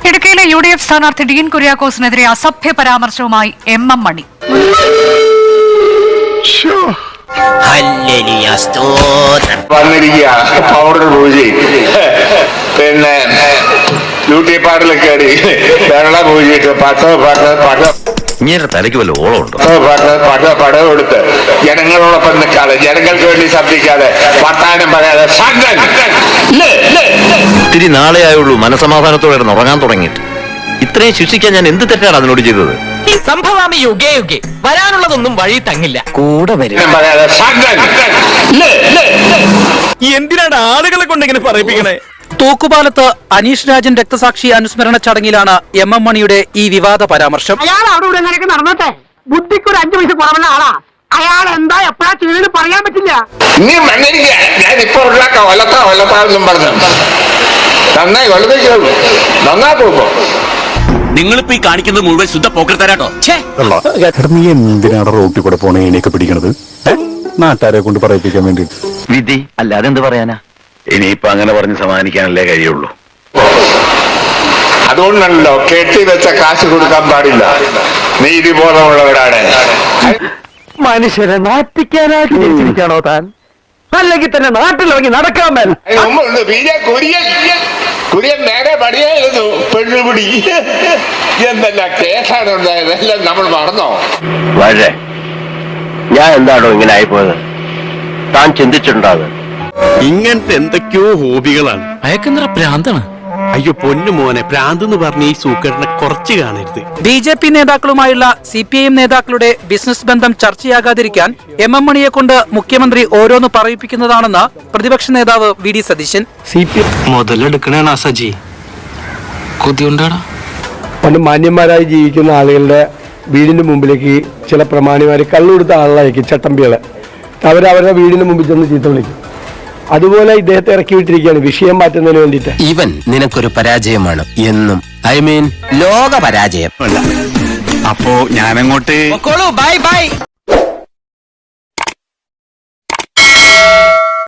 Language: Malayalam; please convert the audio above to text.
ഇടുക്കിയിലെ UDF സ്ഥാനാർത്ഥി ഡീൻ കുര്യാക്കോസിനെതിരെ അസഭ്യ പരാമർശവുമായി MM മണി. പൗഡർ പൂജി പിന്നെ ബ്യൂട്ടി പാർലറിൽ കയറി വെള്ള പൂജിട്ട് തലയ്ക്ക് വല്ല ഓളമുണ്ടോ? പടം കൊടുത്ത് ജനങ്ങളോടൊപ്പം നിൽക്കാതെ, ജനങ്ങൾക്ക് വേണ്ടി ശബ്ദിക്കാതെ, വർത്താനം പറയാതെ ഇത്തിരി നാളെ ആയുള്ളൂ മനസമാധാനത്തോടെ ഉറങ്ങാൻ തുടങ്ങിയിട്ട്. ഇത്രയും ശിക്ഷിക്കാൻ ഞാൻ എന്ത് തെറ്റാണ് അതിനോട് ചെയ്തത്? സംഭവം യുഗേ യുഗേ വരാനുള്ളതൊന്നും വഴി തങ്ങില്ല. കൂടെ വരും. എന്തിനാണ് ആളുകളെ കൊണ്ട് ഇങ്ങനെ പറയിപ്പിക്കണേ? തൂക്കുപാലത്ത് അനീഷ് രാജൻ രക്തസാക്ഷി അനുസ്മരണ ചടങ്ങിലാണ് MM മണിയുടെ ഈ വിവാദ പരാമർശം. അയാൾ അവിടെ ഇവിടെ നിനക്ക് നടന്നോട്ടെ, ബുദ്ധിക്ക് ഒരു 5 പൈസ കുറവുള്ള ആളാ. അയാൾ എന്താ എപ്പോഴാ ചെയ്തെന്ന് പറയാൻ പറ്റില്ല. ഞാൻ ഇപ്പൊ കൊല്ലത്താന്നും പറഞ്ഞു നന്നായി കൊല്ലത്തേക്കുള്ളൂ, നന്നാ പോകുമ്പോ നിങ്ങളിപ്പോ ഈ കാണിക്കുന്നത് മുഴുവൻ ശുദ്ധ പോക്കർത്തരാട്ടോ. നീ എന്തിനാണ് റോട്ടിൽ കൂടെ പോണേ എണീക്കെ പിടിക്കണത്? നാട്ടുകാരെ കൊണ്ട് പറയിപ്പിക്കാൻ വേണ്ടി. വിധി അല്ലാതെ എന്ത് പറയാനാ? ഇനിയിപ്പൊ അങ്ങനെ പറഞ്ഞ് സമാധാനിക്കാനല്ലേ കഴിയുള്ളൂ. അതുകൊണ്ടാണല്ലോ കെട്ടിവെച്ച കാശ് കൊടുക്കാൻ പാടില്ല, നീതിബോധമുള്ളവരാണ്. മനുഷ്യരെ നാട്ടിക്കാനായിട്ട് ജനിച്ചിരിക്കാണോ താൻ? അല്ലെങ്കിൽ തന്നെ നാട്ടിലിറങ്ങി നടക്കാൻ മേൽ. കുര്യൻ നേരെ പടിയായിരുന്നു, പെണ്ണുപിടി എന്തെല്ലാം കേസാണ് ഉണ്ടായത്, എല്ലാം നമ്മൾ മറന്നോ? വളരെ ഞാൻ എന്താണോ ഇങ്ങനെ ആയിപ്പോയത്? താൻ ചിന്തിച്ചിട്ടുണ്ടാകും. ഇങ്ങനത്തെ എന്തൊക്കെയോ ഹോബികളാണ്. അയക്കെന്തറ പ്രാന്താണ്. അയ്യോ പൊന്നു മോനെ, പ്രാന്ത് എന്ന് പറഞ്ഞ ഈ സൂക്കേടിനെ കുറച്ച് കാണരുത്. BJP നേതാക്കളുമായുള്ള CPIM നേതാക്കളുടെ ബിസിനസ് ബന്ധം ചർച്ചയാകാതിരിക്കാൻ MM മണിയെ കൊണ്ട് മുഖ്യമന്ത്രി ഓരോന്ന് പറയിപ്പിക്കുന്നതാണെന്ന് പ്രതിപക്ഷ നേതാവ് VD സതീശൻ. മുതലെടുക്കണേണ സജി, കൊതിയുണ്ടാടാ. പണ്ട് മാന്യന്മാരായി ജീവിക്കുന്ന ആളുകളുടെ വീടിന്റെ മുമ്പിലേക്ക് ചില പ്രമാണിമാര് കള്ളുകൊടുത്ത ആളുകളായിരിക്കും, ചട്ടമ്പികളെ. അവരവരുടെ വീടിന് മുമ്പിൽ ചെന്ന് ചീത്ത വിളിക്കും. അതുപോലെ ഇദ്ദേഹത്തെ ഇറക്കി വിട്ടിരിക്കുകയാണ് വിഷയം മാറ്റുന്നതിന് വേണ്ടിയിട്ട്. ഇവൻ നിനക്കൊരു പരാജയമാണ് എന്നും, ഐ മീൻ ലോക പരാജയം. അപ്പോ ഞാനങ്ങോട്ട് ബൈ ബൈ.